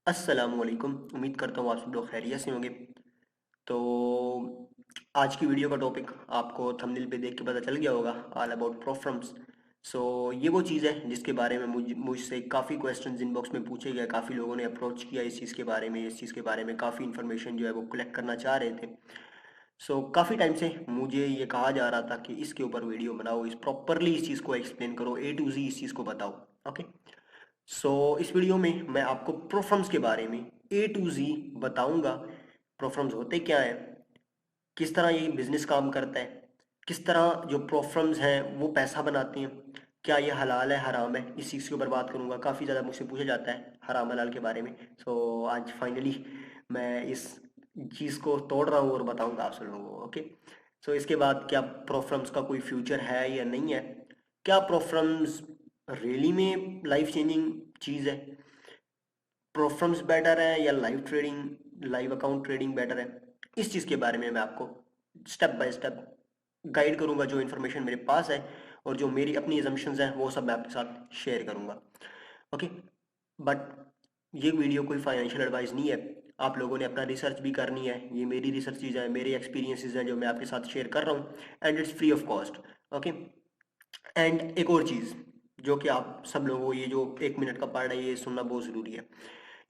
अस्सलामुअलैकुम। उम्मीद करता हूँ आप सब लोग खैरियत से होंगे। तो आज की वीडियो का टॉपिक आपको थंबनेल पे देख के पता चल गया होगा, ऑल अबाउट प्रोफर्म्स। सो ये वो चीज़ है जिसके बारे में मुझसे काफ़ी क्वेश्चंस इनबॉक्स में पूछे गए, काफ़ी लोगों ने अप्रोच किया इस चीज़ के बारे में, इस चीज़ के बारे में काफ़ी इन्फॉर्मेशन जो है वो कलेक्ट करना चाह रहे थे। सो काफ़ी टाइम से मुझे ये कहा जा रहा था कि इसके ऊपर वीडियो बनाओ, इस प्रॉपरली इस चीज़ को एक्सप्लेन करो, ए टू जी इस चीज़ को बताओ। ओके। इस वीडियो में मैं आपको प्रोफर्म्स के बारे में ए टू जी बताऊंगा। प्रोफर्म्स होते क्या है, किस तरह ये बिजनेस काम करता है, किस तरह जो प्रोफर्म्स हैं वो पैसा बनाती हैं, क्या ये हलाल है हराम है, इस चीज़ के ऊपर बात करूंगा। काफ़ी ज़्यादा मुझसे पूछा जाता है हराम हलाल के बारे में। आज फाइनली मैं इस चीज़ को तोड़ रहा हूँ और बताऊंगा आप सब लोगों को। ओके। इसके बाद क्या प्रोफर्म्स का कोई फ्यूचर है या नहीं है, क्या प्रोफर्म्स रियली में लाइफ चेंजिंग चीज़ है, प्रोफर्म्स बेटर है या live trading, live account trading better है, इस चीज़ के बारे में मैं आपको स्टेप बाय स्टेप गाइड करूंगा। जो इन्फॉर्मेशन मेरे पास है और जो मेरी अपनी एजम्पशंस हैं वो सब मैं आपके साथ शेयर करूंगा। ओके। बट ये वीडियो कोई फाइनेंशियल एडवाइस नहीं है। आप लोगों ने अपना रिसर्च भी करनी है, ये मेरी रिसर्च चीज़ है, मेरे एक्सपीरियंसेस हैं जो मैं आपके साथ शेयर कर रहा हूँ, and it's free of cost. Okay. And एक और चीज़ जो कि आप सब लोगों को ये जो 1 मिनट का पार्ट है ये सुनना बहुत ज़रूरी है।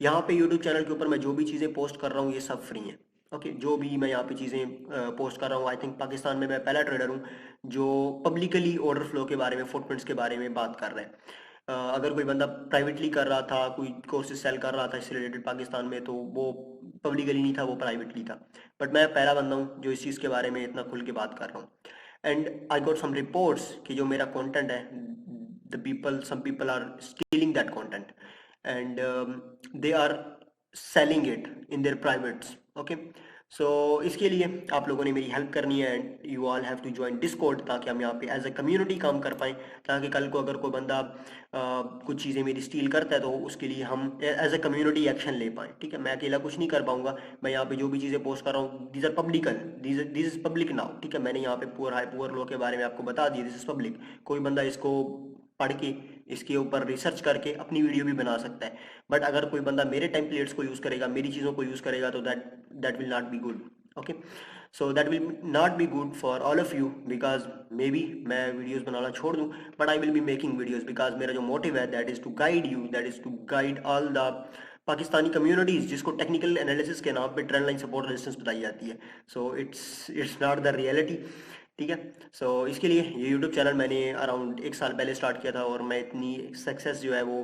यहाँ पे यूट्यूब चैनल के ऊपर मैं जो भी चीज़ें पोस्ट कर रहा हूँ ये सब फ्री हैं। ओके। जो भी मैं यहाँ पे चीज़ें पोस्ट कर रहा हूँ, आई थिंक पाकिस्तान में मैं पहला ट्रेडर हूँ जो पब्लिकली ऑर्डर फ्लो के बारे में, फुटप्रिंट्स के बारे में बात कर रहा है। अगर कोई बंदा प्राइवेटली कर रहा था, कोई कोर्सेज सेल कर रहा था इससे रिलेटेड पाकिस्तान में, तो वो पब्लिकली नहीं था, वो प्राइवेटली था। बट मैं पहला बंदा हूँ जो इस चीज़ के बारे में इतना खुल के बात कर रहा हूँ। And I got some reports कि जो मेरा कंटेंट है, the people, some people are stealing that content and they are selling it in their privates. Okay. इसके लिए आप लोगों ने मेरी हेल्प करनी है and you all have to join Discord, ताकि हम यहाँ पे एज अ कम्युनिटी काम कर पाएँ। ताकि कल को अगर कोई बंदा कुछ चीज़ें मेरी स्टील करता है तो उसके लिए हम एज अ कम्युनिटी एक्शन ले पाएँ। ठीक है, मैं अकेला कुछ नहीं कर पाऊंगा। मैं यहाँ पे जो भी चीज़ें पोस्ट कर रहा हूँ, these are public, this is public now. ठीक है, मैंने यहाँ पे पुअर हाई पुअर लो के बारे में आपको बता दिया, दिस इज पब्लिक। कोई बंदा इसको पढ़ के, इसके ऊपर रिसर्च करके अपनी वीडियो भी बना सकता है। बट अगर कोई बंदा मेरे टेम्पलेट्स को यूज़ करेगा, मेरी चीज़ों को यूज़ करेगा, तो that will not be good. Okay. That will not be good for all of you, because maybe मैं वीडियोज़ बनाना छोड़ दूँ, but I will be making videos, because मेरा जो मोटिव है that is to guide you, that is to guide all the Pakistani communities, जिसको technical analysis के नाम पे ट्रेंड लाइन सपोर्ट रेजिस्टेंस बताई जाती है। It's not the reality. ठीक है। इसके लिए ये यूट्यूब चैनल मैंने अराउंड 1 साल पहले स्टार्ट किया था और मैं इतनी सक्सेस जो है वो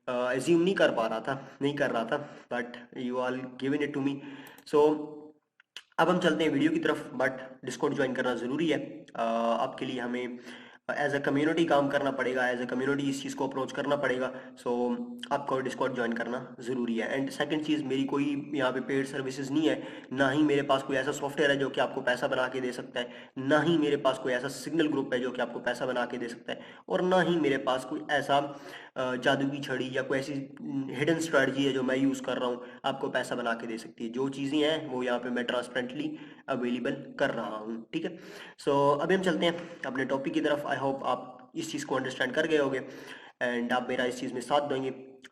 एज्यूम नहीं कर पा रहा था, नहीं कर रहा था। But you all given it to me. So अब हम चलते हैं वीडियो की तरफ। बट डिस्कॉर्ड ज्वाइन करना ज़रूरी है। आपके लिए हमें एज अ कम्युनिटी काम करना पड़ेगा, एज अ कम्युनिटी इस चीज़ को अप्रोच करना पड़ेगा। सो आपको डिस्कॉर्ड ज्वाइन करना ज़रूरी है। एंड सेकंड चीज़, मेरी कोई यहाँ पे पेड सर्विसेज नहीं है, ना ही मेरे पास कोई ऐसा सॉफ्टवेयर है जो कि आपको पैसा बना के दे सकता है, ना ही मेरे पास कोई ऐसा सिग्नल ग्रुप है जो कि आपको पैसा बना के दे सकता है, और ना ही मेरे पास कोई ऐसा जादू की छड़ी या कोई ऐसी हिडन स्ट्रेटजी है जो मैं यूज़ कर रहा हूँ आपको पैसा बना के दे सकती है। जो चीज़ें हैं वो यहाँ पे मैं ट्रांसपेरेंटली अवेलेबल कर रहा हूँ। ठीक है। अभी हम चलते हैं अपने टॉपिक की तरफ। आई होप आप इस चीज़ को अंडरस्टैंड कर गए होगे एंड आप मेरा इस चीज़ में साथ देंगे।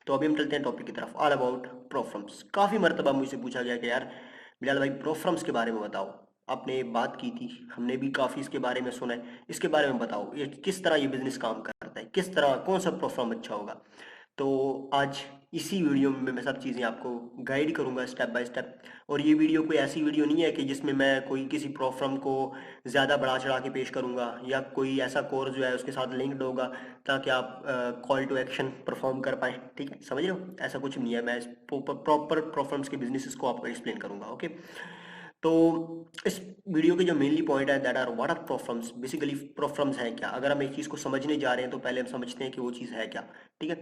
तो अभी हम चलते हैं टॉपिक की तरफ, ऑल अबाउट प्रोफर्म्स। काफ़ी मरतबा मुझसे पूछा गया कि यार बिलाल भाई प्रोफर्म्स के बारे में बताओ, आपने बात की थी, हमने भी काफ़ी इसके बारे में सुना है, इसके बारे में बताओ, ये किस तरह ये बिजनेस काम करता है, किस तरह कौन सा प्रोफर्म अच्छा होगा। तो आज इसी वीडियो में मैं सब चीज़ें आपको गाइड करूंगा स्टेप बाय स्टेप। और ये वीडियो कोई ऐसी वीडियो नहीं है कि जिसमें मैं कोई किसी प्रोफर्म को ज़्यादा बढ़ा चढ़ा के पेश करूंगा, या कोई ऐसा कोर्स जो है उसके साथ लिंक्ड होगा ताकि आप कॉल टू एक्शन परफॉर्म कर पाएँ। ठीक है, समझ रहे हो, ऐसा कुछ नहीं है। मैं प्रॉपर प्रोफर्म्स के बिजनेस को आपको एक्सप्लेन करूंगा। ओके। तो इस वीडियो के जो मेनली पॉइंट है that are what are prop firms, basically prop firms हैं क्या। अगर हम एक चीज़ को समझने जा रहे हैं तो पहले हम समझते हैं कि वो चीज़ है क्या। ठीक है,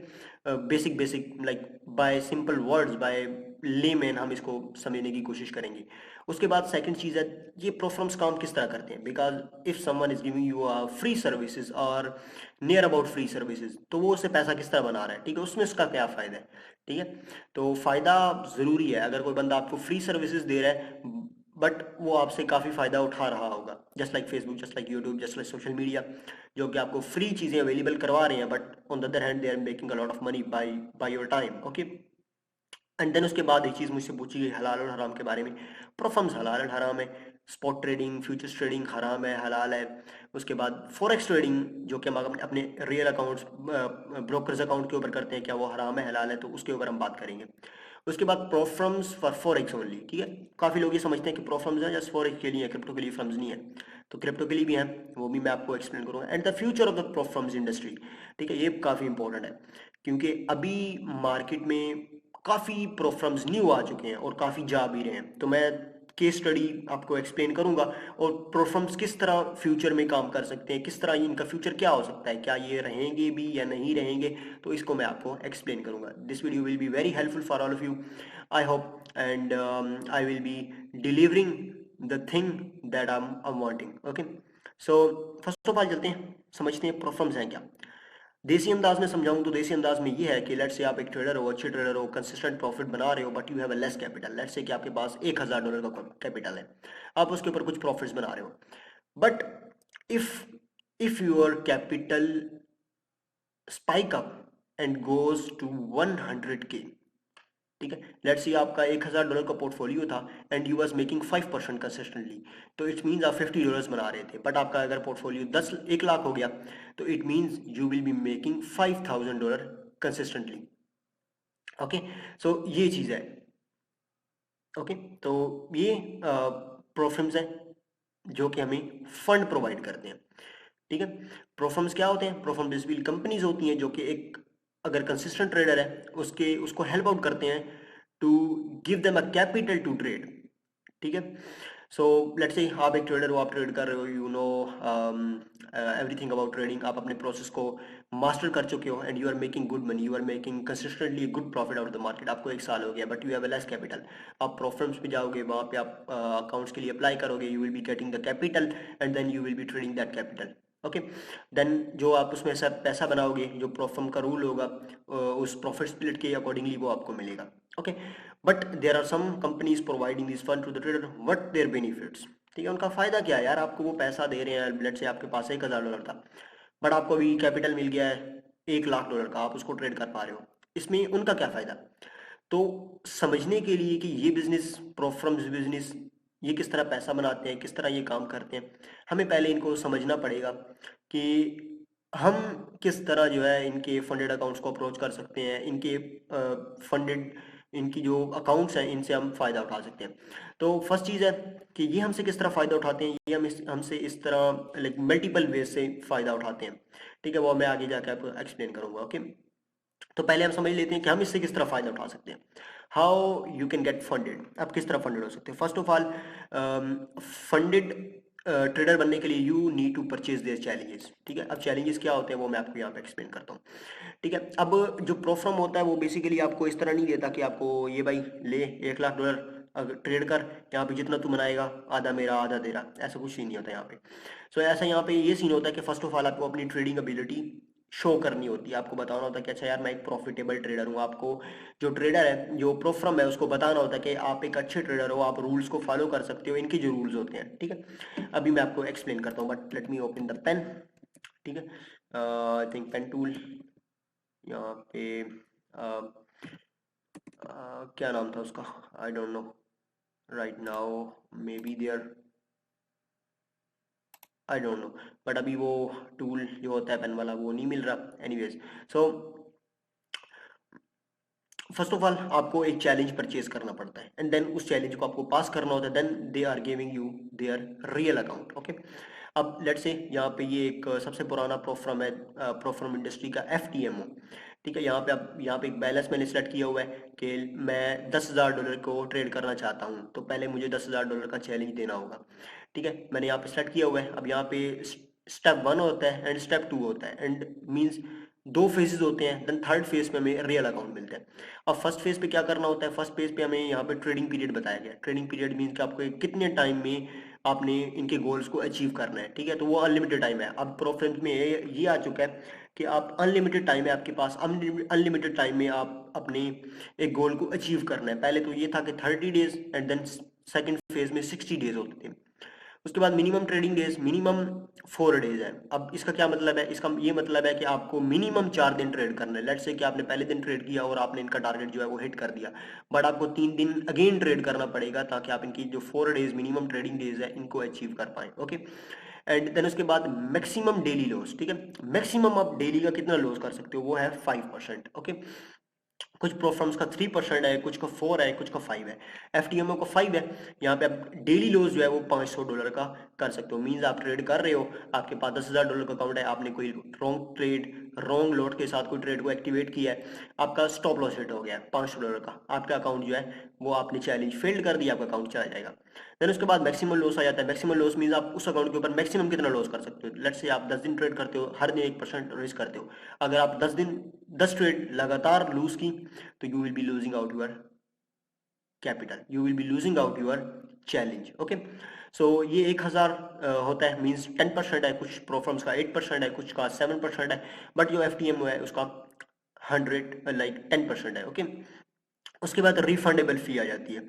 basic basic like by simple words, by layman हम इसको समझने की कोशिश करेंगे। उसके बाद सेकंड चीज़ है ये प्रोफर्म्स काम किस तरह करते हैं, because if someone is giving you a free services और नियर अबाउट फ्री सर्विसेज, तो वो उससे पैसा किस तरह बना रहा है, ठीक है, उसमें उसका क्या फ़ायदा है। ठीक है, तो फ़ायदा ज़रूरी है। अगर कोई बंदा आपको फ्री सर्विसेज दे रहा है बट वो आपसे काफ़ी फ़ायदा उठा रहा होगा, just like Facebook, just like YouTube, just like social media, जो कि आपको फ्री चीज़ें अवेलेबल करवा रहे हैं, but on the other hand they are making a lot of money by by your time. Okay. And then उसके बाद एक चीज़ मुझसे पूछी गई हलाल और हराम के बारे में। प्रोफर्म्स हलाल और हराम है, स्पॉट ट्रेडिंग फ्यूचर्स ट्रेडिंग हराम है हलाल है। उसके बाद फॉरेक्स ट्रेडिंग जो कि हम अपने अपने रियल अकाउंट्स ब्रोकर्स अकाउंट के ऊपर करते हैं, क्या वो हराम है हलाल है, तो उसके ऊपर हम बात करेंगे। उसके बाद प्रोफर्म्स फॉर फॉरेक्स ओनली, ठीक है। काफ़ी लोग ये समझते हैं कि प्रोफर्म्स है जस्ट फॉरेक्स के लिए, क्रिप्टो के लिए फर्म्स नहीं है, तो क्रिप्टो के लिए भी हैं, वो भी मैं आपको एक्सप्लेन करूंगा। And the future of the prop firms industry, ठीक है, ये काफ़ी इंपॉर्टेंट है क्योंकि अभी मार्केट में काफ़ी प्रोफर्म्स न्यू आ चुके हैं और काफ़ी जा भी रहे हैं, तो मैं केस स्टडी आपको एक्सप्लेन करूंगा और प्रोफर्म्स किस तरह फ्यूचर में काम कर सकते हैं, किस तरह इनका फ्यूचर क्या हो सकता है, क्या ये रहेंगे भी या नहीं रहेंगे, तो इसको मैं आपको एक्सप्लेन करूंगा। This video will be very helpful for all of you, I hope, and I will B delivering the thing that I am wanting. Okay, so first of all चलते हैं समझते हैं प्रोफर्म्स हैं क्या। देसी अंदाज में समझाऊं तो देसी अंदाज में ये है कि लेट्स से आप एक ट्रेडर हो, अच्छे ट्रेडर हो, कंसिस्टेंट प्रॉफिट बना रहे हो, but you have a less capital. Let's say कि आपके पास $1000 का कैपिटल है, आप उसके ऊपर कुछ प्रॉफिट्स बना रहे हो, but if if your capital spike up and goes to 100K, ठीक है, लेट्स सी आपका $1000 का पोर्टफोलियो था and you was making 5% consistently, तो इट मीन्स आप $50 बना रहे थे, बट आपका अगर पोर्टफोलियो 1 लाख हो गया तो it means you will be making $5000 consistently. Okay, so ये चीज़ है। ओके, तो ये प्रोफर्म्स हैं जो कि हमें फंड प्रोवाइड करते हैं, ठीक है। प्रोफर्म्स क्या होते हैं? प्रोफर्म बेसिकली कंपनीज होती हैं जो कि एक अगर कंसिस्टेंट ट्रेडर है उसके उसको हेल्प आउट करते हैं to give them a capital to trade, ठीक है। सो लेट्स से आप एक ट्रेडर हो, आप ट्रेड कर रहे हो, you know everything about trading, आप अपने प्रोसेस को मास्टर कर चुके हो and you are making good money, you are making consistently good profit out of the market, आपको 1 साल हो गया but you have a less capital. आप प्रोफर्म्स पे जाओगे, वहाँ पे आप अकाउंट्स के लिए अप्लाई करोगे, you will be getting the capital and then you will be trading that capital. Okay, then जो आप उसमें से पैसा बनाओगे, जो प्रोफर्म का रूल होगा उस प्रॉफिट स्प्लिट के अकॉर्डिंगली वो आपको मिलेगा। Okay, but there are some companies providing this fund to the trader, what their benefits, ठीक है, उनका फायदा क्या है यार, आपको वो पैसा दे रहे हैं, लेट्स से आपके पास $1000 था बट आपको अभी कैपिटल मिल गया है $1 लाख का, आप उसको ट्रेड कर पा रहे हो, इसमें उनका क्या फायदा। तो समझने के लिए कि ये बिजनेस प्रोफर्म्स बिजनेस ये किस तरह पैसा बनाते हैं, किस तरह ये काम करते हैं, हमें पहले इनको समझना पड़ेगा कि हम किस तरह जो है इनके फंडेड अकाउंट्स को अप्रोच कर सकते हैं, इनके फंडेड इनकी जो अकाउंट्स हैं इनसे हम फ़ायदा उठा सकते हैं। तो फर्स्ट चीज़ है कि ये हमसे किस तरह फ़ायदा उठाते हैं, ये हमसे इस तरह लाइक मल्टीपल वेज से फ़ायदा उठाते हैं, ठीक है, वो मैं आगे जाके आपको एक्सप्लेन करूंगा। ओके, तो पहले हम समझ लेते हैं कि हम इससे किस तरह फायदा उठा सकते हैं। How you can get funded, आप किस तरह फंडेड हो सकते हैं। First of all, funded trader बनने के लिए you need to purchase their challenges, ठीक है। अब चैलेंजेस क्या होते हैं वो मैं आपको यहाँ पे एक्सप्लेन करता हूँ, ठीक है। अब जो प्रोफर्म होता है वो बेसिकली आपको इस तरह नहीं देता कि आपको ये भाई ले $1 लाख अगर ट्रेड कर, यहाँ पे जितना तू बनाएगा आधा मेरा आधा तेरा, ऐसा कुछ सीन नहीं होता यहाँ पे। सो ऐसा यहाँ पे ये सीन होता है कि फर्स्ट ऑफ ऑल आपको अपनी ट्रेडिंग एबिलिटी शो करनी होती है, आपको बताना होता है कि अच्छा यार मैं एक प्रॉफिटेबल ट्रेडर हूँ, आपको जो ट्रेडर है जो प्रोफर्म है उसको बताना होता है कि आप एक अच्छे ट्रेडर हो, आप रूल्स को फॉलो कर सकते हो, इनके जो रूल्स होते हैं, ठीक है। अभी मैं आपको एक्सप्लेन करता हूँ but let me open the pen, ठीक है। आई थिंक पेन टूल यहाँ पे क्या नाम था उसका, I don't know right now, maybe there, I don't know, but अभी वो टूल जो होता है पेन वाला वो नहीं मिल रहा। Anyways, so first of all आपको एक चैलेंज परचेज करना पड़ता है एंड देन उस चैलेंज को आपको पास करना होता है, then they are giving you their real account. Okay, अब लेट्स से यहाँ पे ये एक सबसे पुराना प्रोफर्म है, प्रोफर्म इंडस्ट्री का FTMO, ठीक है। यहाँ पे आप यहाँ पे एक बैलेंस मैंने सेलेक्ट किया हुआ है कि मैं $10,000 को ट्रेड करना चाहता हूँ, तो पहले मुझे $10,000 का चैलेंज देना होगा, ठीक है। मैंने यहाँ पे सेलेक्ट किया हुआ है। अब यहाँ पे स्टेप 1 होता है एंड स्टेप 2 होता है, एंड मीन्स दो फेजेस होते हैं, देन थर्ड फेज में हमें रियल अकाउंट मिलते हैं। अब फर्स्ट फेज पे क्या करना होता है, फर्स्ट फेज पे हमें यहाँ पे ट्रेडिंग पीरियड बताया गया है। ट्रेडिंग पीरियड मीन कि आपको कितने टाइम में आपने इनके गोल्स को अचीव करना है, ठीक है, तो वो अनलिमिटेड टाइम है। अब प्रोफेंस में ये आ चुका है कि आप अनलिमिटेड टाइम है आपके पास, अनलिमिटेड टाइम में आप अपने एक गोल को अचीव करना है। पहले तो ये था कि 30 days and then second phase में 60 डेज होते थे। उसके बाद minimum trading days minimum 4 days है। अब इसका क्या मतलब है, इसका ये मतलब है कि आपको मिनिमम 4 दिन ट्रेड करना है। लेट्स से कि आपने पहले दिन ट्रेड किया और आपने इनका टारगेट जो है वो हिट कर दिया, बट आपको 3 दिन अगेन ट्रेड करना पड़ेगा ताकि आप इनकी जो 4 डेज मिनिमम ट्रेडिंग डेज है इनको अचीव कर पाए। ओके, एंड देन उसके बाद मैक्सिमम डेली लॉस, ठीक है, मैक्सिमम आप डेली का कितना लॉस कर सकते हो वो है 5%। ओके, कुछ प्रोफर्म्स का 3% है, कुछ का 4 है, कुछ का 5 है, एफटीएमओ का 5 है। यहाँ पे आप डेली लॉस जो है वो $500 का कर सकते हो। मींस आप ट्रेड कर रहे हो, आपके पास $10,000 का अकाउंट है, आपने कोई रॉन्ग ट्रेड रॉन्ग लॉट के साथ कोई ट्रेड को एक्टिवेट किया है, आपका स्टॉप लॉस हिट हो गया है $500 का, आपका अकाउंट जो है वो आपने चैलेंज फेल्ड कर दिया, आपका अकाउंट चला जाएगा। देन उसके बाद मैक्सिमम लॉस आ जाता है। मैक्सिमम लॉस मींस आप उस अकाउंट के ऊपर मैक्सिमम कितना लॉस कर सकते हो। लेट्स से आप 10 दिन ट्रेड करते हो, हर दिन 1% रिस्क करते हो। अगर आप 10 दिन 10 ट्रेड लगातार लूज की तो you will be losing out your capital, you will be losing out your challenge. Okay, so ये 1,000 होता है, मीन्स 10% है, कुछ प्रोफर्म्स का 8% है, कुछ का 7% है, बट जो एफ टी एम है उसका 10% है। ओके, उसके बाद रिफंडेबल फी आ जाती है।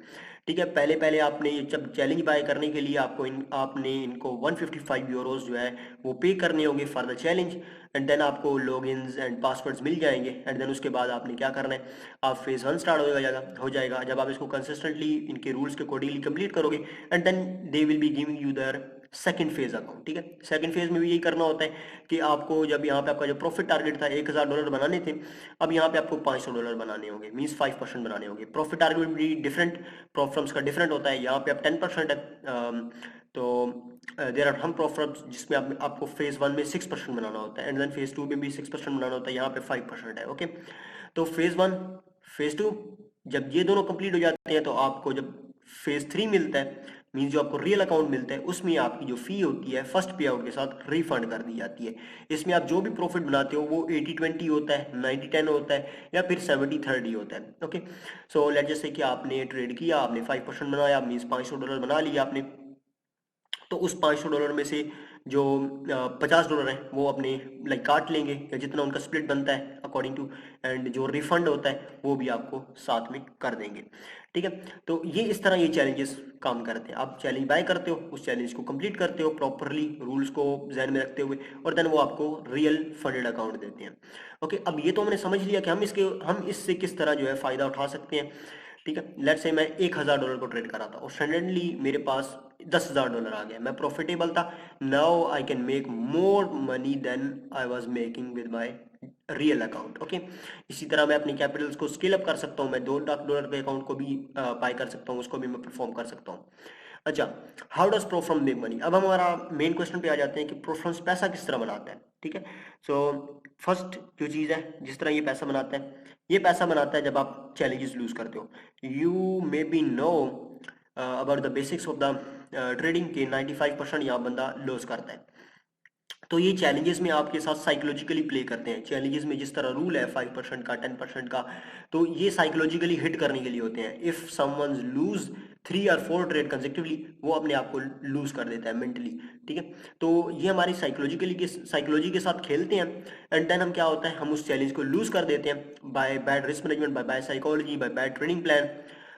ठीक है, पहले पहले आपने ये जब चैलेंज बाय करने के लिए आपने इनको 155 यूरोज जो है वो पे करने होंगे for the challenge, and then आपको लॉगिन्स एंड पासवर्ड्स मिल जाएंगे, एंड देन उसके बाद आपने क्या करना है, आप फेज 1 स्टार्ट हो जाएगा जब आप इसको कंसिस्टेंटली इनके रूल्स के अकॉर्डिंगली कंप्लीट करोगे, and then they will be giving you their second phase account. ठीक है, सेकंड फेज में भी यही करना होता है कि आपको जब यहाँ पे आपका जो प्रॉफिट टारगेट था $1,000 बनाने थे, अब यहाँ पे आपको $500 बनाने होंगे, मीन्स 5% बनाने होंगे। प्रॉफिट टारगेट भी डिफरेंट प्रॉफर्म्स का डिफरेंट होता है। यहाँ पे आप 10% है, तो देर आर हम प्रॉफर्म्स जिसमें आपको फेज 1 में 6% बनाना होता है, एंड देन फेज 2 में भी 6% बनाना होता है, यहाँ पे 5% है। ओके, तो फेज 1 फेज 2 जब ये दोनों कंप्लीट हो जाते हैं तो आपको जब फेज 3 मिलता है, मीन्स जो आपको रियल अकाउंट मिलता है, उसमें आपकी जो फी होती है फर्स्ट पे आउट के साथ रिफंड कर दी जाती है। इसमें आप जो भी प्रॉफिट बनाते हो वो 80-20 होता है, 90-10 होता है, या फिर 70-30 होता है। ओके, सो लेट जैसे कि आपने ट्रेड किया, आपने 5% बनाया, मीन्स $500 बना लिया आपने, तो उस $500 में से जो $50 है वो अपने लाइक काट लेंगे, या जितना उनका स्प्लिट बनता है अकॉर्डिंग टू, एंड जो रिफंड होता है वो भी आपको साथ में कर देंगे। ठीक है, तो ये इस तरह ये चैलेंजेस काम करते हैं। आप चैलेंज बाय करते हो, उस चैलेंज को कंप्लीट करते हो प्रॉपरली रूल्स को ध्यान में रखते हुए, और देन वो आपको रियल फंडेड अकाउंट देते हैं। ओके, अब ये तो हमने समझ लिया कि हम इससे किस तरह जो है फायदा उठा सकते हैं। ठीक है, लेट्स से मैं $1,000 को ट्रेड करा था और सडनली मेरे पास $10,000 आ गया, मैं प्रॉफिटेबल था। Now I can make more money than I was making with my real account. Okay, इसी तरह मैं अपने कैपिटल्स को स्केल अप कर सकता हूँ, मैं $2 लाख के अकाउंट को भी बाय कर सकता हूँ, उसको भी मैं परफॉर्म कर सकता हूँ। अच्छा, हाउ डज प्रोफर्म मेक मनी। अब हम हमारा मेन क्वेश्चन पे आ जाते हैं कि प्रोफर्म्स पैसा किस तरह बनाता है। ठीक है, सो फर्स्ट जो चीज़ है जिस तरह ये पैसा बनाता है, ये पैसा बनाता है जब आप चैलेंजेस लूज करते हो। You may be know about the basics of the trading के 95% यहाँ बंदा लॉस करता है। तो ये चैलेंजेस में आपके साथ साइकोलॉजिकली प्ले करते हैं। चैलेंजेस में जिस तरह रूल है 5% का 10% का, तो ये साइकोलॉजिकली हिट करने के लिए होते हैं। इफ समवन लूज 3 और 4 ट्रेड कंसेक्टिवली, वो अपने आप को लूज कर देता है मेंटली। ठीक है, तो ये हमारी साइकोलॉजी के साथ खेलते हैं, एंड देन हम क्या होता है, हम उस चैलेंज को लूज कर देते हैं by bad risk management, by bad psychology, by bad training plan.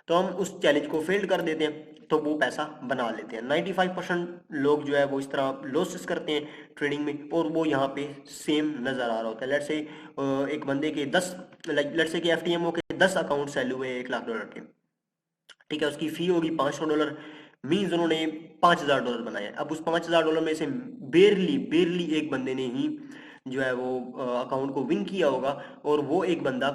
तो हम उस चैलेंज को फेल कर देते हैं, तो वो पैसा बना लेते हैं। 95% लोग जो है वो इस तरह लॉसेस करते हैं ट्रेडिंग में, और वो यहाँ पे सेम नज़र आ रहा होता है। लेट्स से एक बंदे के 10, लेट्स से कि एफटीएमओ के 10 अकाउंट सेल हुए $1,00,000 के। ठीक है, उसकी फी होगी $500, मीन्स उन्होंने $5,000 बनाया। अब उस $5,000 में से बेरली बेरली एक बंदे ने ही जो है वो अकाउंट को विन किया होगा, और वो एक बंदा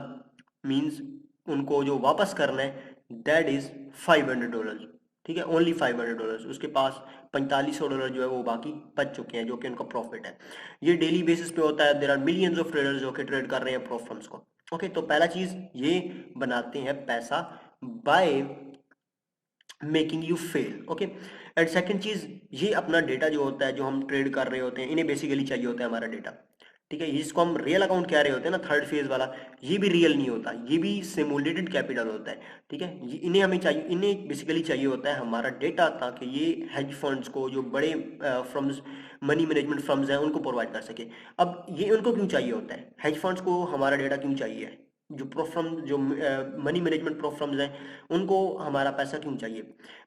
मीन्स उनको जो वापस करना है दैट इज $500। ठीक है, ओनली $500, उसके पास $4,500 जो है वो बाकी बच चुके हैं, जो कि उनका प्रॉफिट है। ये डेली बेसिस पे होता है। There are millions of traders जो कि ट्रेड कर रहे हैं प्रॉफिट्स को। ओके, तो पहला चीज ये बनाते हैं पैसा by making you fail. Okay, and second चीज, ये अपना डेटा जो होता है, जो हम ट्रेड कर रहे होते हैं, इन्हें बेसिकली चाहिए होता है हमारा डेटा। ठीक है, जिसको हम रियल अकाउंट कह रहे होते हैं ना, थर्ड फेज वाला, ये भी रियल नहीं होता, ये भी सिमुलेटेड कैपिटल होता है। ठीक है, इन्हें हमें चाहिए, इन्हें बेसिकली चाहिए होता है हमारा डेटा, ताकि ये हेज फंड्स को, जो बड़े फर्म्स, मनी मैनेजमेंट फर्म्स हैं, उनको प्रोवाइड कर सके। अब ये उनको क्यों चाहिए होता है, हेज फंड्स को हमारा डेटा क्यों चाहिए? जो प्रोफर्म जो मनी मैनेजमेंट प्रोफर्म्स हैं उनको हमारा पैसा क्यों चाहिए?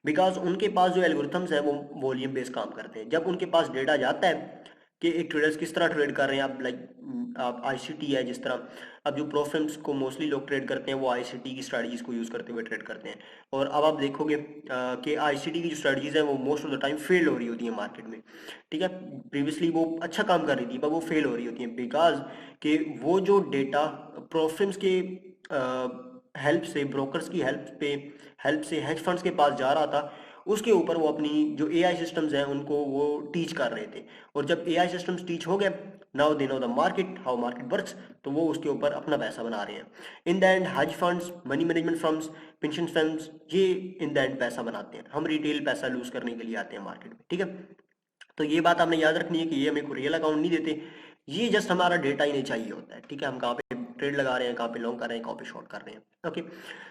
बिकॉज उनके पास जो एल्गोरिथम्स है वो वॉल्यूम बेस्ड काम करते हैं। जब उनके पास डेटा जाता है कि एक ट्रेडर्स किस तरह ट्रेड कर रहे हैं, आप लाइक आप आईसीटी है जिस तरह, अब जो प्रोफर्म्स को मोस्टली लोग ट्रेड करते हैं वो आईसीटी की स्ट्रैटेजीज को यूज़ करते हुए ट्रेड करते हैं। और अब आप देखोगे कि आईसीटी की जो स्ट्रैटेजीज है वो most of the time fail हो रही होती है मार्केट में। ठीक है, प्रीवियसली वो अच्छा काम कर रही थी पर वो फेल हो रही होती है बिकॉज कि वो जो डेटा प्रोफर्म्स के हेल्प से, ब्रोकर्स की हेल्प से हेज फंड्स के पास जा रहा था, उसके ऊपर वो अपनी जो एआई सिस्टम्स हैं उनको वो टीच कर रहे थे। और जब एआई सिस्टम्स टीच हो गए, now they know the market, how market works, तो वो उसके ऊपर अपना पैसा बना रहे हैं। In the end hedge funds, money management firms, pension firms, ये इन द एंड पैसा बनाते हैं। हम रिटेल पैसा लूज करने के लिए आते हैं मार्केट में। ठीक है, तो ये बात आपने याद रखनी है कि ये हमें को रियल अकाउंट नहीं देते, ये जस्ट हमारा डेटा इन्हें चाहिए होता है। ठीक है, हम कहाँ पे ट्रेड लगा रहे हैं, कहाँ पे लॉन्ग कर रहे हैं, कहाँ पे शॉर्ट कर रहे हैं। ओके,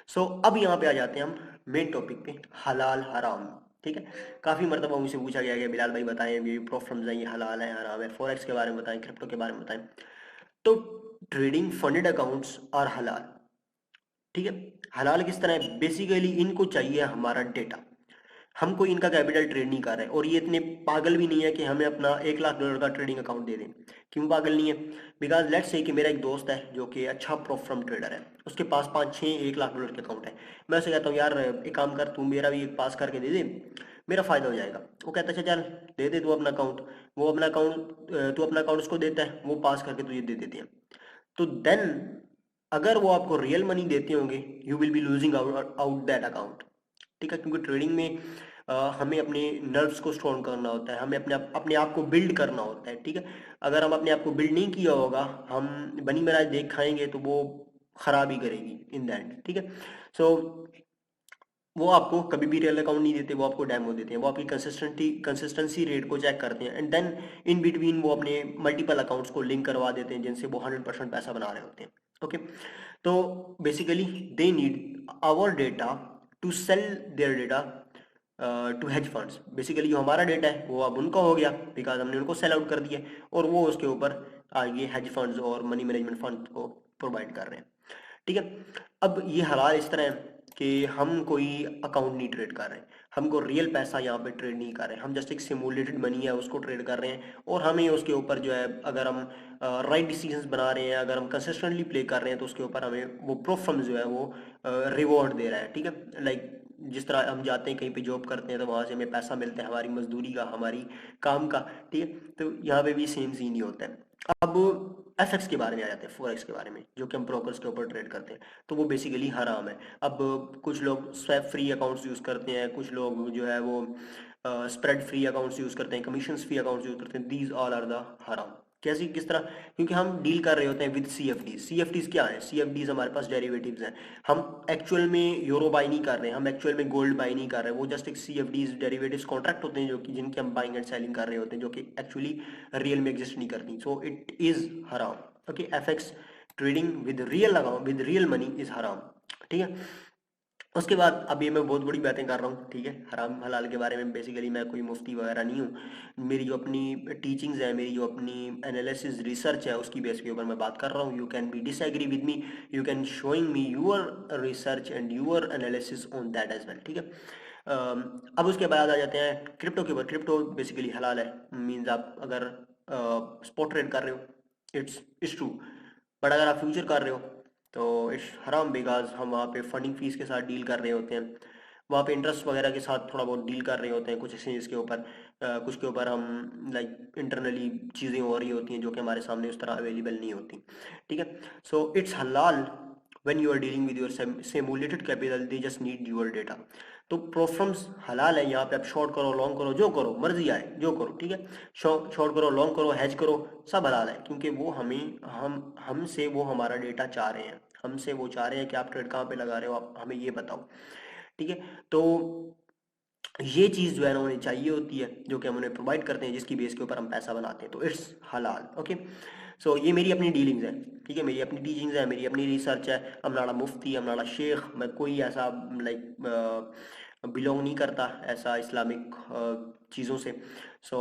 सो अब यहाँ पे आ जाते हैं हम मेन टॉपिक पे, हलाल हराम। ठीक है, काफ़ी मरतबा मुझसे पूछा गया कि बिलाल भाई बताएं ये प्रॉफिट्स हैं, ये हलाल है हराम है, फॉरेक्स के बारे में बताएं, क्रिप्टो के बारे में बताएं। तो ट्रेडिंग फंडेड अकाउंट्स और हलाल, ठीक है, हलाल किस तरह है? बेसिकली इनको चाहिए हमारा डेटा। हम कोई इनका कैपिटल ट्रेड नहीं कर रहे और ये इतने पागल भी नहीं है कि हमें अपना $1 लाख का ट्रेडिंग अकाउंट दे दें। क्यों पागल नहीं है? बिकॉज लेट्स से कि मेरा एक दोस्त है जो कि अच्छा प्रोफर्म ट्रेडर है, उसके पास 5-6 $1 लाख के अकाउंट है। मैं उसे कहता हूँ यार एक काम कर, तू मेरा भी एक पास करके दे दे, मेरा फ़ायदा हो जाएगा। वो कहता है अच्छा चल दे दे तू अपना अकाउंट। वो अपना अकाउंट, तू अपना अकाउंट उसको देता है, वो पास करके तुझे दे देते हैं। तो देन अगर वो आपको रियल मनी देते होंगे, you will be losing out that account. ठीक है, क्योंकि ट्रेडिंग में हमें अपने नर्व्स को स्ट्रॉन्ग करना होता है, हमें अपने आप को बिल्ड करना होता है। ठीक है, अगर हम अपने आप को बिल्ड नहीं किया होगा, हम बनी बनाई देख खाएंगे तो वो खराब ही करेगी इन द एंड। ठीक है, सो वो आपको कभी भी रियल अकाउंट नहीं देते, वो आपको डेमो देते हैं, वो आपकी कंसिस्टेंसी रेट को चेक करते हैं एंड देन इन बिटवीन वो अपने मल्टीपल अकाउंट्स को लिंक करवा देते हैं जिनसे वो 100% पैसा बना रहे होते हैं। ओके, तो basically they need our data to sell their data to hedge funds. Basically जो हमारा डेटा है वो अब उनका हो गया बिकॉज हमने उनको सेल आउट कर दिया और वो उसके ऊपर आगे हेज फंड्स और मनी मैनेजमेंट फंड को प्रोवाइड कर रहे हैं। ठीक है, अब ये हलाल इस तरह है कि हम कोई अकाउंट नहीं ट्रेड कर रहे, हमको रियल पैसा यहाँ पे ट्रेड नहीं कर रहे, हम जस्ट एक सिमुलेटेड मनी है उसको ट्रेड कर रहे हैं। और हमें उसके ऊपर जो है, अगर हम राइट डिसीजंस बना रहे हैं, अगर हम कंसिस्टेंटली प्ले कर रहे हैं, तो उसके ऊपर हमें वो प्रोफर्म जो है वो रिवॉर्ड दे रहा है। ठीक है, लाइक जिस तरह हम जाते हैं कहीं पे जॉब करते हैं तो वहाँ से हमें पैसा मिलता है हमारी मजदूरी का, हमारी काम का। ठीक है, तो यहाँ पे भी सेम सीन ही होता है। अब एफएक्स के बारे में आ जाते हैं, फॉरेक्स के बारे में, जो कि हम ब्रोकर्स के ऊपर ट्रेड करते हैं, तो वो बेसिकली हराम है। अब कुछ लोग स्वैप फ्री अकाउंट्स यूज़ करते हैं, कुछ लोग जो है वो स्प्रेड फ्री अकाउंट्स यूज़ करते हैं, कमीशंस फ्री अकाउंट्स यूज़ करते हैं। दीज ऑल आर द हराम। कैसी किस तरह? क्योंकि हम डील कर रहे होते हैं विद सीएफडीज। सीएफडीज क्या है? सीएफडीज हमारे पास डेरिवेटिव्स हैं। हम एक्चुअल में यूरो बाई नहीं कर रहे हैं, हम एक्चुअल में गोल्ड बाई नहीं कर रहे हैं, वो जस्ट एक सीएफडीज डेरिवेटिव्स कॉन्ट्रैक्ट होते हैं जो कि जिनके हम बाइंग एंड सेलिंग कर रहे होते हैं, जो कि एक्चुअली रियल में एग्जिस्ट नहीं करती। सो इट इज़ हराम। Okay, FX trading with real account with real money is हराम। ठीक है, उसके बाद अब ये मैं बहुत बड़ी बातें कर रहा हूँ। ठीक है, हराम हलाल के बारे में बेसिकली मैं कोई मुफ्ती वगैरह नहीं हूँ, मेरी जो अपनी टीचिंग्स है, मेरी जो अपनी एनालिसिस रिसर्च है, उसकी बेस के ऊपर मैं बात कर रहा हूँ। You can be disagree with me, you can showing me your research and your analysis on that as well. ठीक है, अब उसके बाद आ जाते हैं क्रिप्टो के ऊपर। क्रिप्टो बेसिकली हलाल है, मीन्स आप अगर स्पॉट ट्रेड कर रहे हो, इट्स ट्रू। बट अगर आप फ्यूचर कर रहे हो तो इट्स हराम, बिकॉज हम वहाँ पे फंडिंग फीस के साथ डील कर रहे होते हैं, वहाँ पे इंटरेस्ट वगैरह के साथ थोड़ा बहुत डील कर रहे होते हैं, कुछ एक्सचेंज के ऊपर, कुछ के ऊपर हम लाइक इंटरनली चीज़ें हो रही होती हैं जो कि हमारे सामने उस तरह अवेलेबल नहीं होती। ठीक है, सो इट्स हलाल when you are dealing with your simulated capital, they just need your data। तो प्रोफर्म्स हलाल है, यहाँ पे आप शॉर्ट करो लॉन्ग करो जो करो मर्जी आए जो करो। ठीक है, शॉर्ट करो लॉन्ग करो हैज करो, सब हलाल है, क्योंकि वो हमें हमसे वो हमारा डेटा चाह रहे हैं, हमसे वो चाह रहे हैं कि आप ट्रेड कहाँ पे लगा रहे हो, आप हमें ये बताओ। ठीक है, तो ये चीज़ जो है ना उन्हें चाहिए होती है, जो कि हम उन्हें प्रोवाइड करते हैं, जिसकी बेस के ऊपर हम पैसा बनाते हैं, तो इट्स हलाल। ओके, सो ये मेरी अपनी डीलिंग्स है। ठीक है, मेरी अपनी टीचिंग्स है, मेरी अपनी रिसर्च है। I'm not a Mufti, I'm not a Sheikh, मैं कोई ऐसा लाइक बिलोंग नहीं करता ऐसा इस्लामिक चीज़ों से। सो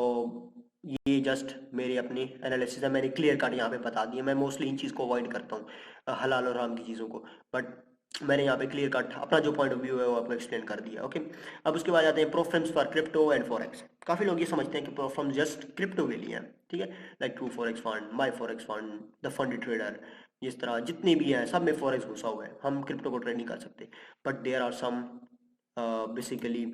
ये जस्ट मेरे अपने एनालिसिस है, मैंने क्लियर कट यहाँ पे बता दिया। मैं मोस्टली इन चीज़ को अवॉइड करता हूँ, हलाल और हराम की चीज़ों को, बट मैंने यहाँ पे क्लियर कट अपना जो पॉइंट ऑफ व्यू है वो आपको एक्सप्लेन कर दिया। ओके, अब उसके बाद आते हैं प्रोफर्म्स फॉर क्रिप्टो एंड फॉरेक्स। काफ़ी लोग ये समझते हैं कि प्रोफर्म्स जस्ट क्रिप्टो के लिए हैं, ठीक है, like true forex fund, my forex fund, the fund trader, इस तरह जितने भी हैं सब में फॉरेक्स घुसा हुआ है, हम क्रिप्टो को ट्रेड नहीं कर सकते। But there are some basically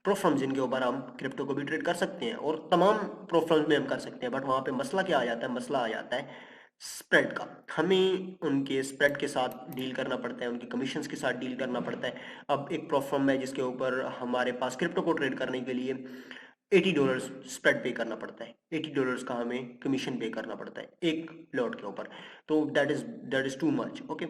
prop firms जिनके ऊपर हम क्रिप्टो को भी ट्रेड कर सकते हैं, और तमाम प्रोफर्म्स में हम कर सकते हैं। बट वहाँ पे मसला क्या आ जाता है, मसला आ जाता है स्प्रेड का। हमें उनके स्प्रेड के साथ डील करना पड़ता है, उनके कमीशंस के साथ डील करना पड़ता है। अब एक प्रोफर्म है जिसके ऊपर हमारे पास क्रिप्टो को ट्रेड करने के लिए $80 स्प्रेड पे करना पड़ता है, $80 का हमें कमीशन पे करना पड़ता है एक लॉट के ऊपर। तो that is too much. Okay,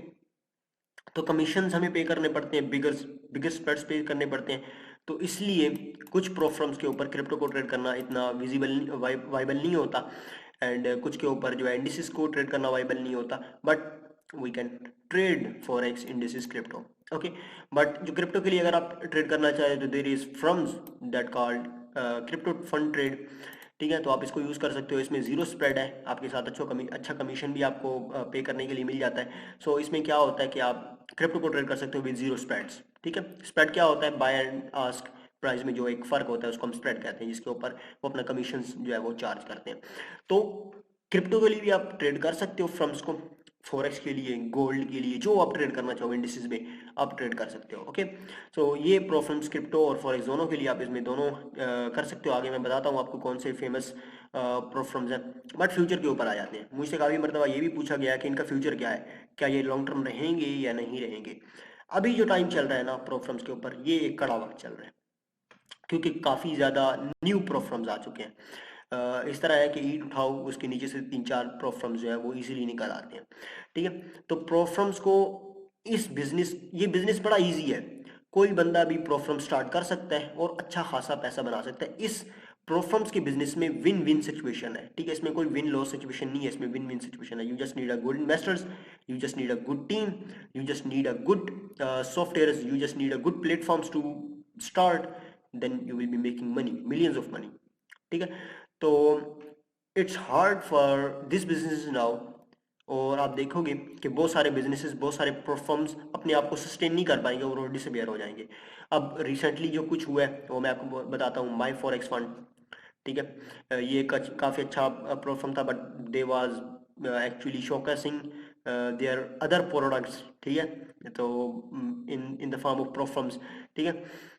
तो कमीशंस हमें पे करने पड़ते हैं, बिगर बिगर स्प्रेड्स पे करने पड़ते हैं। तो इसलिए कुछ प्रोफर्म्स के ऊपर क्रिप्टो को ट्रेड करना इतना विजिबल वाइबल नहीं होता, एंड कुछ के ऊपर जो है इंडिसेस को ट्रेड करना वाइबल नहीं होता। But we can trade forex indices crypto. Okay, but जो क्रिप्टो के लिए अगर आप ट्रेड करना चाहें तो there is firms that called crypto fund trade, ठीक है, तो आप इसको यूज़ कर सकते हो। इसमें जीरो स्प्रेड है, आपके साथ अच्छा कमीशन भी आपको पे करने के लिए मिल जाता है। सो इसमें क्या होता है कि आप क्रिप्टो को ट्रेड कर सकते हो विद जीरो स्प्रेड्स, ठीक है। स्प्रेड क्या होता है, बाय एंड आस्क प्राइस में जो एक फ़र्क होता है उसको हम स्प्रेड कहते हैं, जिसके ऊपर वो अपना कमीशन जो है वो चार्ज करते हैं। तो क्रिप्टो के लिए भी आप ट्रेड कर सकते हो फर्म्स को, फॉरेक्स के लिए, गोल्ड के लिए, जो आप ट्रेड करना चाहो इंडिसेस में आप ट्रेड कर सकते हो। ओके, सो ये प्रो फर्म्स क्रिप्टो और फॉरेक्स दोनों के लिए आप इसमें दोनों कर सकते हो। आगे मैं बताता हूँ आपको कौन से फेमस प्रो फर्म्स हैं। बट फ्यूचर के ऊपर आ जाते हैं। मुझसे काफ़ी मरतबा ये भी पूछा गया कि इनका फ्यूचर क्या है, क्या ये लॉन्ग टर्म रहेंगे या नहीं रहेंगे। अभी जो टाइम चल रहा है ना प्रो फर्म्स के ऊपर, ये एक कड़ा वक्त चल रहा है, क्योंकि काफ़ी ज़्यादा न्यू प्रोफर्म्स आ चुके हैं। इस तरह है कि ईट उठाओ उसके नीचे से तीन चार प्रोफर्म्स जो है वो इजीली निकल आते हैं, ठीक है। तो प्रोफर्म्स को इस बिजनेस ये बिजनेस बड़ा इजी है, कोई बंदा भी प्रोफर्म स्टार्ट कर सकता है और अच्छा खासा पैसा बना सकता है। इस प्रोफर्म्स के बिजनेस में विन विन सिचुएशन है, ठीक है, इसमें कोई विन लॉस सिचुएशन नहीं है, इसमें विन विन सिचुएशन है। You just need a good investors, you just need a good team, you just need a good software, you just need a good platforms to start, then you will be making money, millions of money, ठीक है। तो it's hard for this business now, और आप देखोगे कि बहुत सारे businesses, बहुत सारे प्लेटफॉर्म्स अपने आप को सस्टेन नहीं कर पाएंगे और डिसअपियर हो जाएंगे। अब रिसेंटली जो कुछ हुआ है वो मैं आपको बताता हूँ, माई फॉरेक्स फंड, ठीक है। ये काफ़ी अच्छा प्लेटफॉर्म था, but they was actually showcasing their other products, ठीक है, तो in in the form of platforms, ठीक है।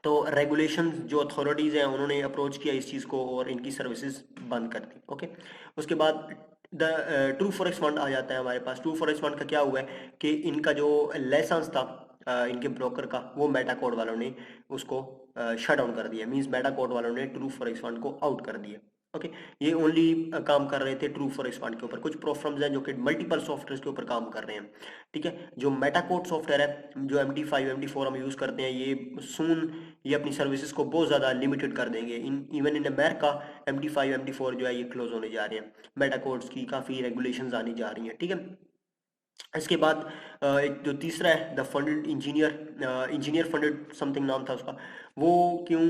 तो रेगुलेशन जो अथॉरिटीज़ हैं उन्होंने अप्रोच किया इस चीज़ को और इनकी सर्विसेज बंद कर दी। ओके, उसके बाद द ट्रू फॉरेक्स फंड आ जाता है हमारे पास। ट्रू फॉरेक्स फंड का क्या हुआ है कि इनका जो लाइसेंस था इनके ब्रोकर का, वो मेटाकोड वालों ने उसको शट डाउन कर दिया। मींस मेटाकोड वालों ने ट्रू फॉरेक्स फंड को आउट कर दिया। ओके, ये ओनली काम कर रहे थे ट्रू फॉरेक्स फंड के ऊपर। कुछ प्रोफर्म्स हैं जो कि मल्टीपल सॉफ्टवेयर के ऊपर काम कर रहे हैं, ठीक है। जो मेटाकोड सॉफ्टवेयर है, जो MD5 MD4 हम यूज़ करते हैं, ये सून ये अपनी सर्विसेज को बहुत ज़्यादा लिमिटेड कर देंगे। Even in America MD5 MD4 जो है ये क्लोज होने जा रहे हैं, मेटाकोड्स की काफ़ी रेगुलेशंस आनी जा रही हैं, ठीक है। इसके बाद एक जो तीसरा है the funded engineer, engineer funded something नाम था उसका, वो क्यों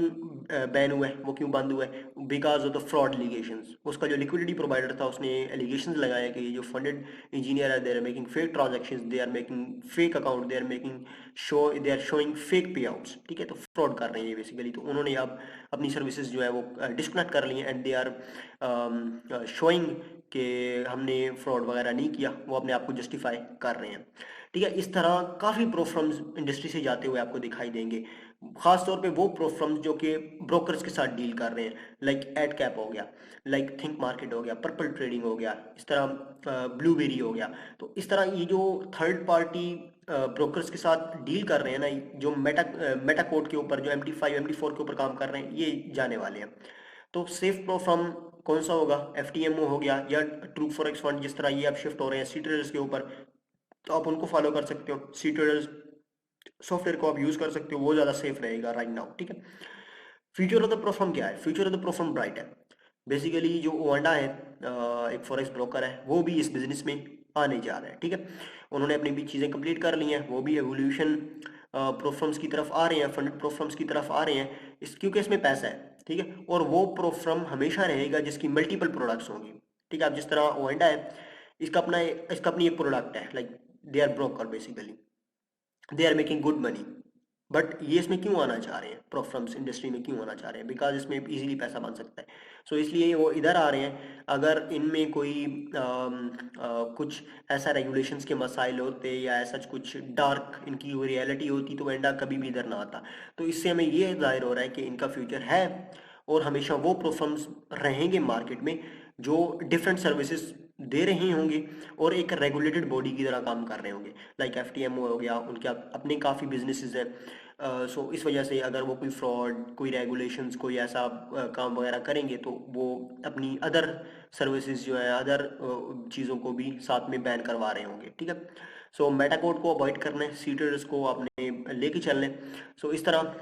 बैन हुआ है, वो क्यों बंद हुआ है, because of the fraud allegations. उसका जो लिक्विडिटी प्रोवाइडर था उसने एलिगेशंस लगाया कि ये जो फंडेड इंजीनियर है, they are making fake transactions, they are making fake account, they are showing fake payouts, ठीक है, तो फ्रॉड कर रहे हैं ये बेसिकली। तो उन्होंने अब अपनी सर्विसेज जो है वो डिस्कनेक्ट कर ली हैं, एंड दे आर शोइंग कि हमने फ्रॉड वगैरह नहीं किया, वो अपने आप को जस्टिफाई कर रहे हैं, ठीक है। इस तरह काफ़ी प्रोफर्म्स इंडस्ट्री से जाते हुए आपको दिखाई देंगे, खास तौर पे वो प्रोफर्म्स जो कि ब्रोकर्स के साथ डील कर रहे हैं, लाइक एड कैप हो गया, लाइक थिंक मार्केट हो गया, पर्पल ट्रेडिंग हो गया, इस तरह ब्लूबेरी हो गया। तो इस तरह ये जो थर्ड पार्टी ब्रोकर्स के साथ डील कर रहे हैं ना, जो मेटा कोड के ऊपर, जो MD5 MD4 के ऊपर काम कर रहे हैं, ये जाने वाले हैं। तो सेफ प्रो फर्म कौन सा होगा, FTMO हो गया या ट्रू फॉरेक्स फंड, जिस तरह ये आप शिफ्ट हो रहे हैं सी ट्रेडर्स के ऊपर, तो आप उनको फॉलो कर सकते हो। सी ट्रेडर्स सॉफ्टवेयर को आप यूज कर सकते हो, वो ज़्यादा सेफ रहेगा राइट नाउ, ठीक है। फ्यूचर ऑफ द प्रोफर्म क्या है, फ्यूचर ऑफ द प्रोफर्म ब्राइट है। बेसिकली जो ओंडा है एक फॉरेक्स ब्रोकर है, वो भी इस बिजनेस में आने जा रहा है, ठीक है। उन्होंने अपनी भी चीज़ें कंप्लीट कर ली हैं, वो भी एवोल्यूशन प्रोफर्म्स की तरफ आ रहे हैं, फंड प्रोफर्म्स की तरफ आ रहे हैं, इस क्योंकि इसमें पैसा है। ठीक है, और वो प्रो फर्म हमेशा रहेगा जिसकी मल्टीपल प्रोडक्ट्स होंगी। ठीक है, अब जिस तरह ओएंडा है, इसका अपनी एक प्रोडक्ट है, like they are broker basically, they are making good money. But ये इसमें क्यों आना चाह रहे हैं, प्रोफर्म्स इंडस्ट्री में क्यों आना चाह रहे हैं, बिकॉज इसमें इजीली पैसा बन सकता है। सो इसलिए वो इधर आ रहे हैं। अगर इनमें कोई कुछ ऐसा रेगुलेशंस के मसाइल होते या ऐसा कुछ डार्क इनकी कोई रियलिटी होती तो वेंडा कभी भी इधर ना आता। तो इससे हमें ये जाहिर हो रहा है कि इनका फ्यूचर है, और हमेशा वो प्रोफर्म्स रहेंगे मार्केट में जो डिफरेंट सर्विसेज दे रहे होंगे और एक रेगुलेटेड बॉडी की तरह काम कर रहे होंगे। लाइक एफटीएमओ हो गया, उनके अपने काफ़ी बिजनेसेस हैं। सो इस वजह से अगर वो कोई फ्रॉड, कोई रेगुलेशंस, कोई ऐसा काम वगैरह करेंगे तो वो अपनी अदर सर्विसेज जो है, अदर चीज़ों को भी साथ में बैन करवा रहे होंगे। ठीक है, सो मेटा कोड को अवॉइड करना है, सी ट्रेडर्स को अपने लेके चलना है। सो इस तरह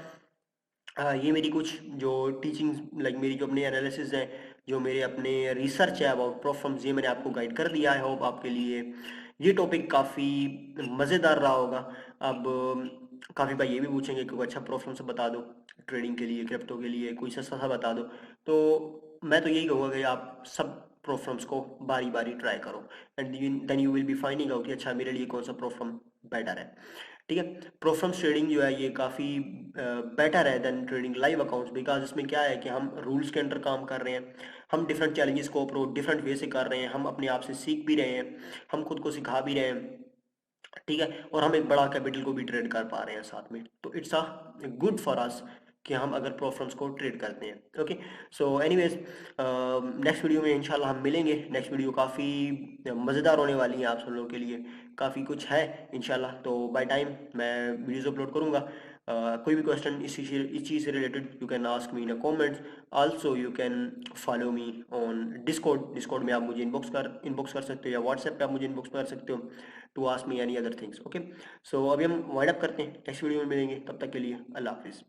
ये मेरी कुछ जो टीचिंग, लाइक मेरी जो अपनी एनालिसिस है, जो मेरे अपने रिसर्च है अबाउट प्रोफर्म्स, ये मैंने आपको गाइड कर दिया है। होप आपके लिए ये टॉपिक काफ़ी मज़ेदार रहा होगा। अब काफ़ी भाई ये भी पूछेंगे कि कोई अच्छा प्रोफर्म से बता दो ट्रेडिंग के लिए, क्रिप्टो के लिए कोई सस्ता सा बता दो। तो मैं तो यही कहूँगा कि आप सब प्रोफर्म्स को बारी बारी ट्राई करो, and then you will be finding out कि अच्छा मेरे लिए कौन सा प्रोफर्म बेटर है। ठीक है, प्रोफर्म्स ट्रेडिंग जो है ये काफ़ी बेटर है than trading live accounts, because इसमें क्या है कि हम रूल्स के अंडर काम कर रहे हैं, हम डिफरेंट चैलेंजेस को अप्रोच डिफरेंट वे से कर रहे हैं, हम अपने आप से सीख भी रहे हैं, हम खुद को सिखा भी रहे हैं। ठीक है, और हम एक बड़ा कैपिटल को भी ट्रेड कर पा रहे हैं साथ में, तो it's a good for us कि हम अगर प्रोफर्म्स को ट्रेड करते हैं। Okay, so anyways next video में इंशाल्लाह हम मिलेंगे। नेक्स्ट वीडियो काफ़ी मज़ेदार होने वाली है आप सब लोगों के लिए, काफ़ी कुछ है इंशाल्लाह। तो बाय टाइम मैं वीडियोज़ अपलोड करूँगा। कोई भी क्वेश्चन इस चीज़ से related you can ask me in a comments. Also you can follow me on Discord में आप मुझे इनबॉक्स कर सकते हो, या व्हाट्सएप पे आप मुझे इनबॉक्स कर सकते हो to ask me any other things. Okay, so अभी हम वाइंड अप करते हैं, नेक्स्ट वीडियो में मिलेंगे, तब तक के लिए अल्लाह हाफिज़।